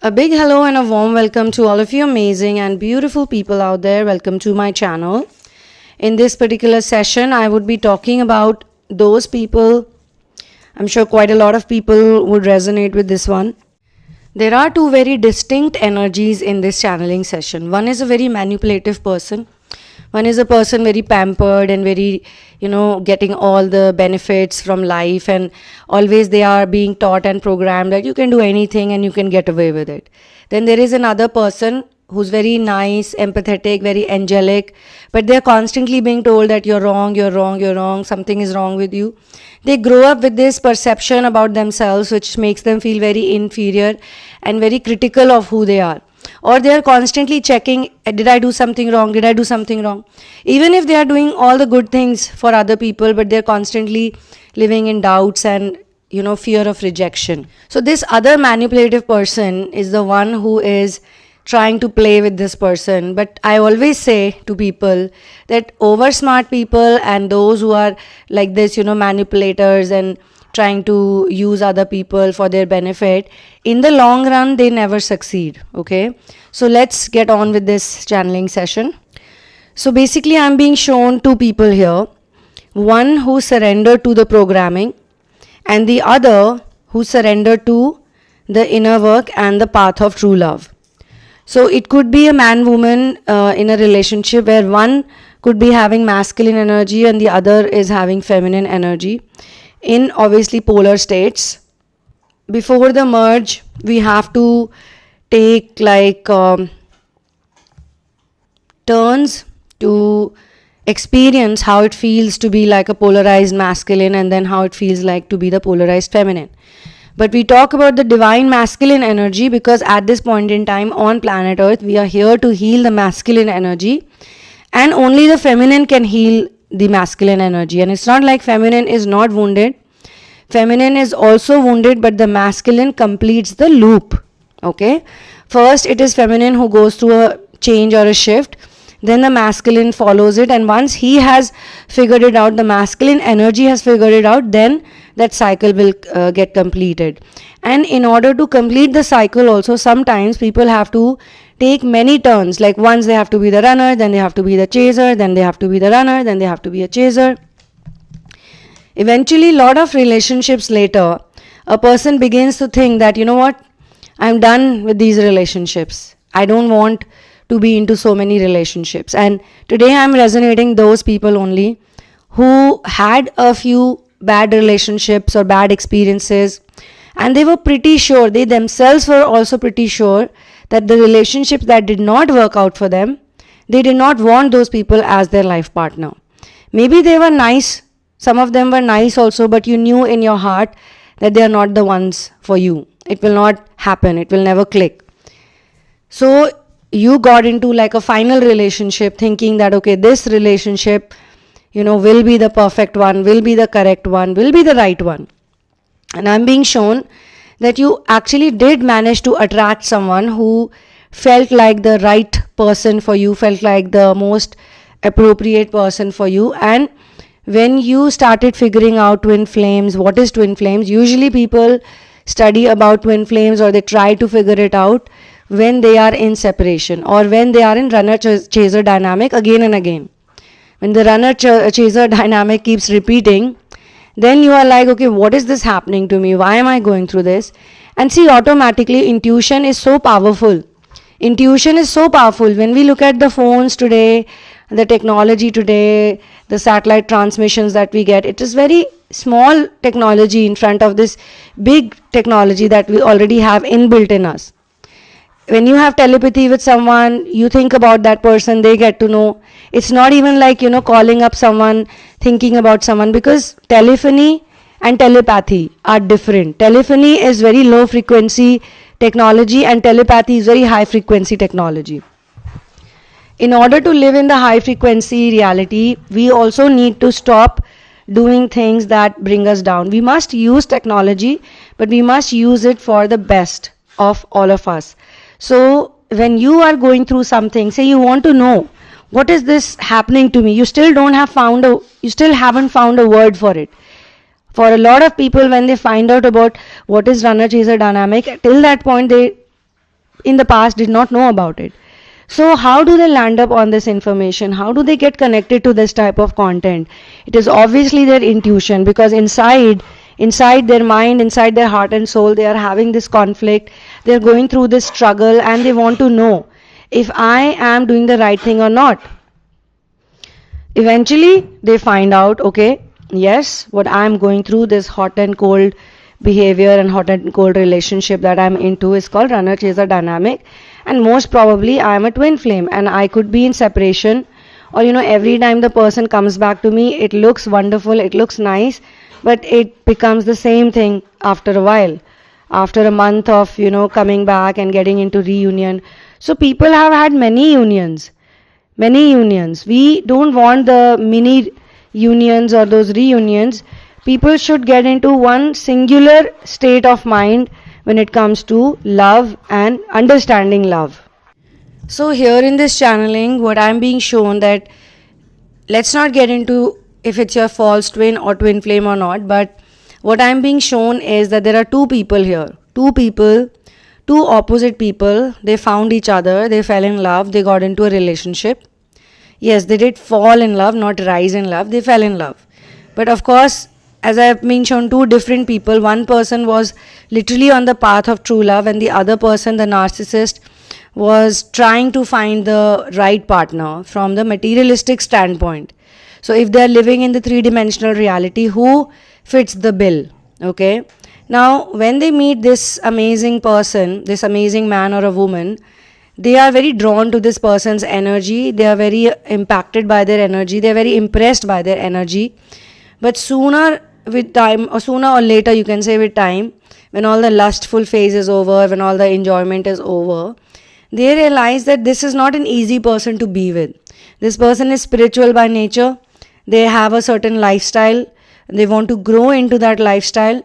A big hello and a warm welcome to all of you amazing and beautiful people out there. Welcome to my channel. In this particular session, I would be talking about those people. I'm sure quite a lot of people would resonate with this one. There are two very distinct energies in this channeling session. One is a very manipulative person. One is a person very pampered and very, getting all the benefits from life, and always they are being taught and programmed that you can do anything and you can get away with it. Then there is another person who's very nice, empathetic, very angelic, but they're constantly being told that you're wrong, you're wrong, you're wrong, something is wrong with you. They grow up with this perception about themselves which makes them feel very inferior and very critical of who they are. Or they are constantly checking, did I do something wrong? Did I do something wrong? Even if they are doing all the good things for other people, but they're constantly living in doubts and, fear of rejection. So this other manipulative person is the one who is trying to play with this person. But I always say to people that over smart people and those who are like this, manipulators and trying to use other people for their benefit, in the long run they never succeed. Okay, so let's get on with this channeling session. So basically I'm being shown two people here, one who surrendered to the programming and the other who surrendered to the inner work and the path of true love. So it could be a man-woman in a relationship where one could be having masculine energy and the other is having feminine energy, in obviously polar states. Before the merge, we have to take turns to experience how it feels to be like a polarized masculine and then how it feels like to be the polarized feminine. But we talk about the divine masculine energy because at this point in time on planet Earth, we are here to heal the masculine energy, and only the feminine can heal the masculine energy. And it's not like feminine is not wounded. Feminine is also wounded, but the masculine completes the loop. Okay, first it is feminine who goes through a change or a shift, then the masculine follows it, and once he has figured it out, the masculine energy has figured it out, then that cycle will get completed. And in order to complete the cycle also, sometimes people have to take many turns, like once they have to be the runner, then they have to be the chaser, then they have to be the runner, then they have to be a chaser. Eventually, a lot of relationships later, a person begins to think that, I'm done with these relationships. I don't want to be into so many relationships. And today I'm resonating those people only who had a few bad relationships or bad experiences, and they were pretty sure, they themselves were also pretty sure that the relationships that did not work out for them, they did not want those people as their life partner. Maybe they were nice, some of them were nice also, but you knew in your heart that they are not the ones for you. It will not happen, it will never click. So you got into like a final relationship thinking that, okay, this relationship, will be the perfect one, will be the correct one, will be the right one. And I'm being shown that you actually did manage to attract someone who felt like the right person for you, felt like the most appropriate person for you. And when you started figuring out twin flames, what is twin flames? Usually people study about twin flames or they try to figure it out when they are in separation or when they are in runner-chaser dynamic again and again. When the runner-chaser dynamic keeps repeating, then you are like, okay, what is this happening to me? Why am I going through this? And see, automatically intuition is so powerful. Intuition is so powerful. When we look at the phones today, the technology today, the satellite transmissions that we get, it is very small technology in front of this big technology that we already have inbuilt in us. When you have telepathy with someone, you think about that person, they get to know. It's not even like, calling up someone, thinking about someone, because telephony and telepathy are different. Telephony is very low frequency technology and telepathy is very high frequency technology. In order to live in the high frequency reality, we also need to stop doing things that bring us down. We must use technology, but we must use it for the best of all of us. So when you are going through something, say you want to know what is this happening to me, you still haven't found a word for it. For a lot of people, when they find out about what is runner chaser dynamic, till that point they in the past did not know about it. So how do they land up on this information? How do they get connected to this type of content? It is obviously their intuition, because inside their mind, inside their heart and soul, they are having this conflict. They are going through this struggle and they want to know if I am doing the right thing or not. Eventually they find out, okay, yes, what I am going through, this hot and cold behavior and hot and cold relationship that I'm into, is called runner chaser dynamic, and most probably I am a twin flame and I could be in separation, or every time the person comes back to me, it looks wonderful, it looks nice, but it becomes the same thing after a while, after a month of coming back and getting into reunion. So people have had many unions. We don't want the mini unions or those reunions. People should get into one singular state of mind when it comes to love and understanding love. So here in this channeling, what I'm being shown, that let's not get into if it's your false twin or twin flame or not, but what I'm being shown is that there are two people here. Two opposite people. They found each other, they fell in love, they got into a relationship. Yes, they did fall in love, not rise in love. They fell in love. But of course, as I have mentioned, two different people. One person was literally on the path of true love, and the other person, the narcissist, was trying to find the right partner from the materialistic standpoint. So if they are living in the three-dimensional reality, who fits the bill? Okay. Now, when they meet this amazing person, this amazing man or a woman, they are very drawn to this person's energy. They are very impacted by their energy. They are very impressed by their energy. But sooner or later, you can say with time, when all the lustful phase is over, when all the enjoyment is over, they realize that this is not an easy person to be with. This person is spiritual by nature. They have a certain lifestyle. They want to grow into that lifestyle.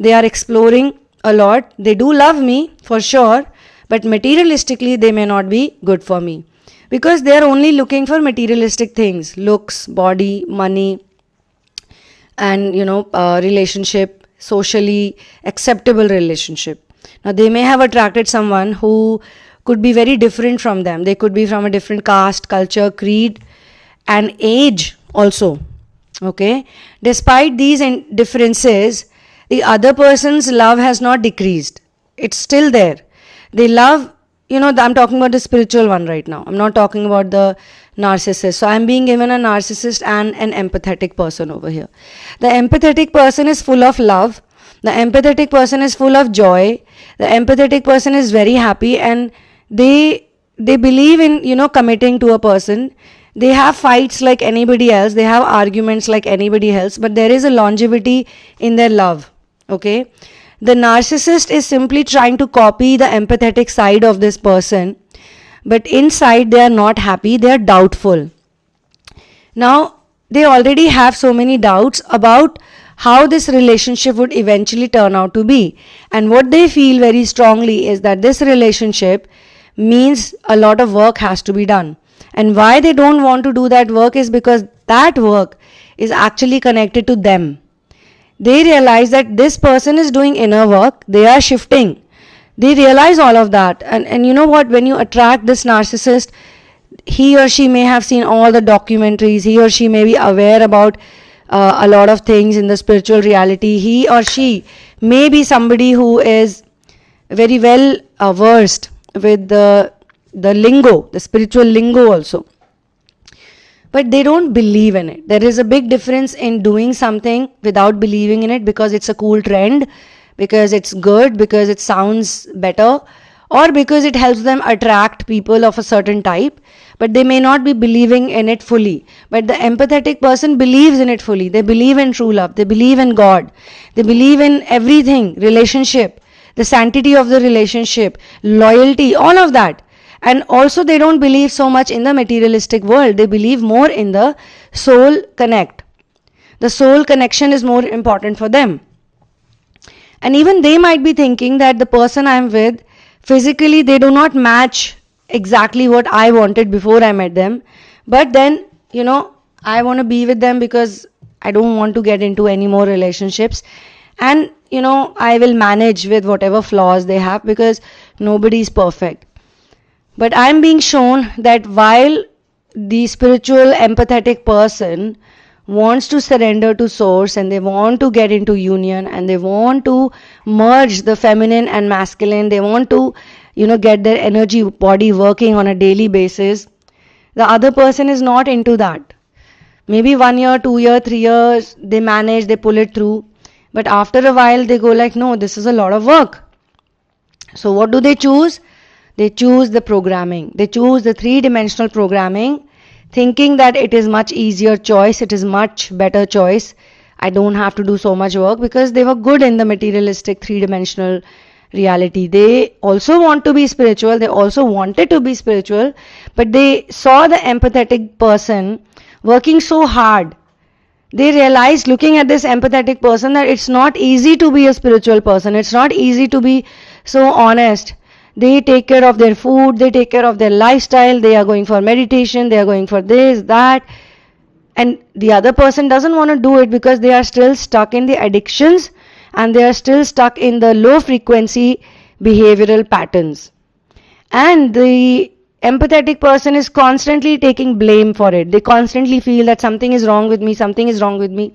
They are exploring a lot. They do love me for sure, but materialistically they may not be good for me, because they are only looking for materialistic things: looks, body, money, and relationship, socially acceptable relationship. Now they may have attracted someone who could be very different from them. They could be from a different caste, culture, creed, and age also. Okay, despite these differences, the other person's love has not decreased. It's still there. They love, I'm talking about the spiritual one right now. I'm not talking about the narcissist. So I'm being given a narcissist and an empathetic person over here. The empathetic person is full of love. The empathetic person is full of joy. The empathetic person is very happy, and they believe in, committing to a person. They have fights like anybody else. They have arguments like anybody else, but there is a longevity in their love. Okay. The narcissist is simply trying to copy the empathetic side of this person, but inside they are not happy, they are doubtful. Now, they already have so many doubts about how this relationship would eventually turn out to be. And what they feel very strongly is that this relationship means a lot of work has to be done. And why they don't want to do that work is because that work is actually connected to them. They realize that this person is doing inner work, they are shifting. They realize all of that. And you know what, when you attract this narcissist, he or she may have seen all the documentaries, he or she may be aware about a lot of things in the spiritual reality. He or she may be somebody who is very well versed with the lingo, the spiritual lingo also. But they don't believe in it. There is a big difference in doing something without believing in it because it's a cool trend, because it's good, because it sounds better, or because it helps them attract people of a certain type, but they may not be believing in it fully. But the empathetic person believes in it fully. They believe in true love. They believe in God. They believe in everything, relationship, the sanctity of the relationship, loyalty, all of that. And also they don't believe so much in the materialistic world. They believe more in the soul connect. The soul connection is more important for them. And even they might be thinking that the person I'm with, physically they do not match exactly what I wanted before I met them. But then, I want to be with them because I don't want to get into any more relationships. And I will manage with whatever flaws they have, because nobody is perfect. But I'm being shown that while the spiritual empathetic person wants to surrender to source, and they want to get into union, and they want to merge the feminine and masculine, they want to get their energy body working on a daily basis, the other person is not into that. Maybe 1 year, 2 year, 3 years, they manage, they pull it through. But after a while, they go like, no, this is a lot of work. So what do they choose? They choose the programming. They choose the 3-dimensional programming, thinking that it is much easier choice, it is much better choice. I don't have to do so much work, because they were good in the materialistic 3-dimensional reality. They also want to be spiritual, they also wanted to be spiritual, but they saw the empathetic person working so hard. They realized, looking at this empathetic person, that it's not easy to be a spiritual person. It's not easy to be so honest. They take care of their food, they take care of their lifestyle, they are going for meditation, they are going for this, that. And the other person doesn't want to do it, because they are still stuck in the addictions, and they are still stuck in the low frequency behavioral patterns. And the empathetic person is constantly taking blame for it. They constantly feel that something is wrong with me, something is wrong with me.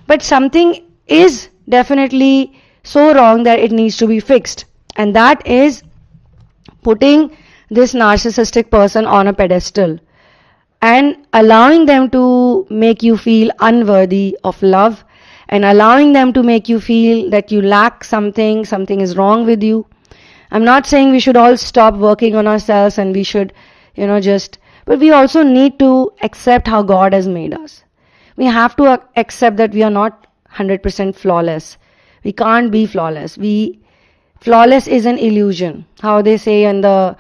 But something is definitely so wrong that it needs to be fixed. And that is putting this narcissistic person on a pedestal and allowing them to make you feel unworthy of love, and allowing them to make you feel that you lack something, something is wrong with you. I'm not saying we should all stop working on ourselves and we should, but we also need to accept how God has made us. We have to accept that we are not 100% flawless. We can't be flawless. Flawless is an illusion. How they say in the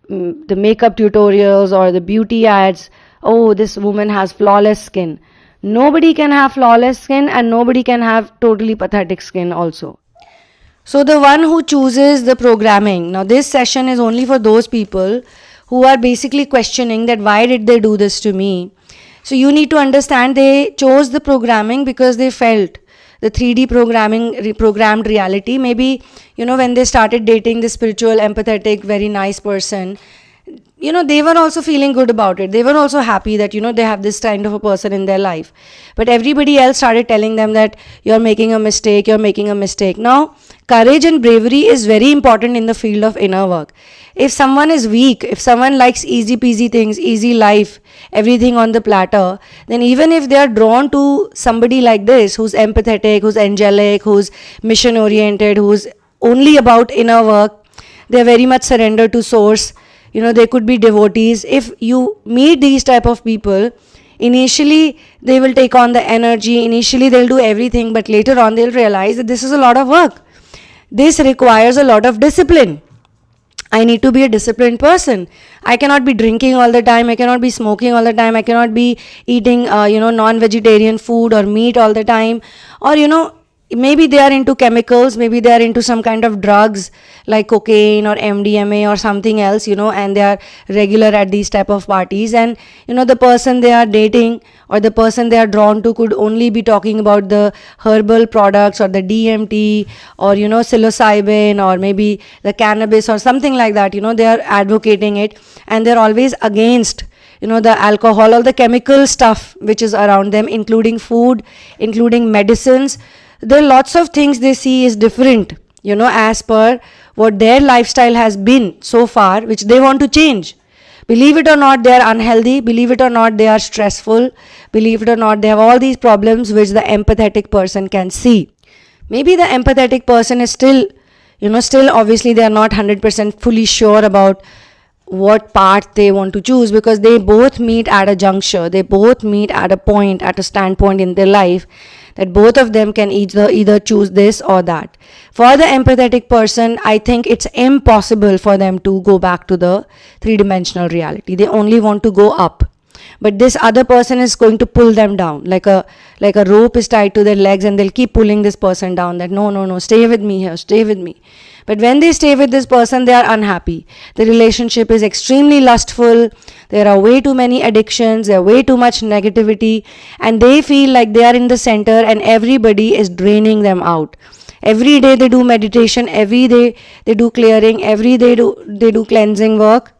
makeup tutorials or the beauty ads, oh, this woman has flawless skin. Nobody can have flawless skin, and nobody can have totally pathetic skin also. So the one who chooses the programming, now this session is only for those people who are basically questioning that why did they do this to me. So you need to understand they chose the programming because they felt the 3D programmed reality. Maybe, when they started dating the spiritual, empathetic, very nice person, they were also feeling good about it. They were also happy that, they have this kind of a person in their life. But everybody else started telling them that you're making a mistake, you're making a mistake. Now, courage and bravery is very important in the field of inner work. If someone is weak, if someone likes easy peasy things, easy life, everything on the platter, then even if they are drawn to somebody like this, who's empathetic, who's angelic, who's mission oriented, who's only about inner work, they're very much surrendered to source. They could be devotees. If you meet these type of people, initially they will take on the energy, initially they'll do everything, but later on they'll realize that this is a lot of work. This requires a lot of discipline. I need to be a disciplined person. I cannot be drinking all the time. I cannot be smoking all the time. I cannot be eating, non-vegetarian food or meat all the time. Or, maybe they are into chemicals, maybe they are into some kind of drugs like cocaine or MDMA or something else, and they are regular at these type of parties. And, the person they are dating or the person they are drawn to could only be talking about the herbal products or the DMT or, psilocybin or maybe the cannabis or something like that. They are advocating it, and they're always against the alcohol, all the chemical stuff which is around them, including food, including medicines. There are lots of things they see is different, as per what their lifestyle has been so far, which they want to change. Believe it or not, they are unhealthy. Believe it or not, they are stressful. Believe it or not, they have all these problems which the empathetic person can see. Maybe the empathetic person is still obviously they are not 100% fully sure about what path they want to choose, because they both meet at a juncture. They both meet at a point, at a standpoint in their life, that both of them can either choose this or that. For the empathetic person, I think it's impossible for them to go back to the 3-dimensional reality. They only want to go up. but this other person is going to pull them down, like a rope is tied to their legs, and they'll keep pulling this person down, that no, stay with me here, stay with me. But when they stay with this person, they are unhappy. The relationship is extremely lustful. There are way too many addictions. There are way too much negativity. And they feel like they are in the center and everybody is draining them out. Every day they do meditation. Every day they do clearing. Every day they do cleansing work.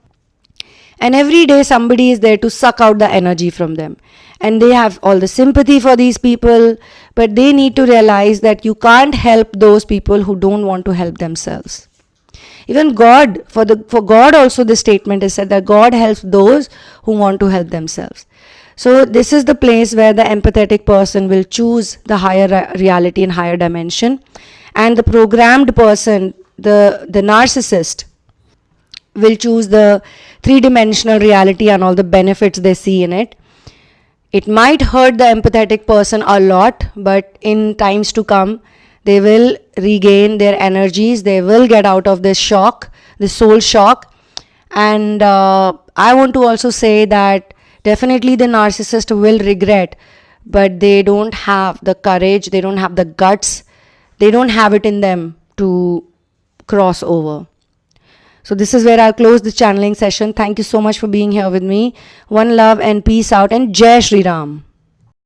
And every day somebody is there to suck out the energy from them. And they have all the sympathy for these people, but they need to realize that you can't help those people who don't want to help themselves. Even God, for God also this statement is said that God helps those who want to help themselves. So this is the place where the empathetic person will choose the higher reality and higher dimension. And the programmed person, the narcissist, will choose the three-dimensional reality and all the benefits they see in it. It might hurt the empathetic person a lot, but in times to come, they will regain their energies. They will get out of this shock, this soul shock. And I want to also say that definitely the narcissist will regret, but they don't have the courage, they don't have the guts, they don't have it in them to cross over. So this is where I'll close the channeling session. Thank you so much for being here with me. One love and peace out, and Jai Shri Ram.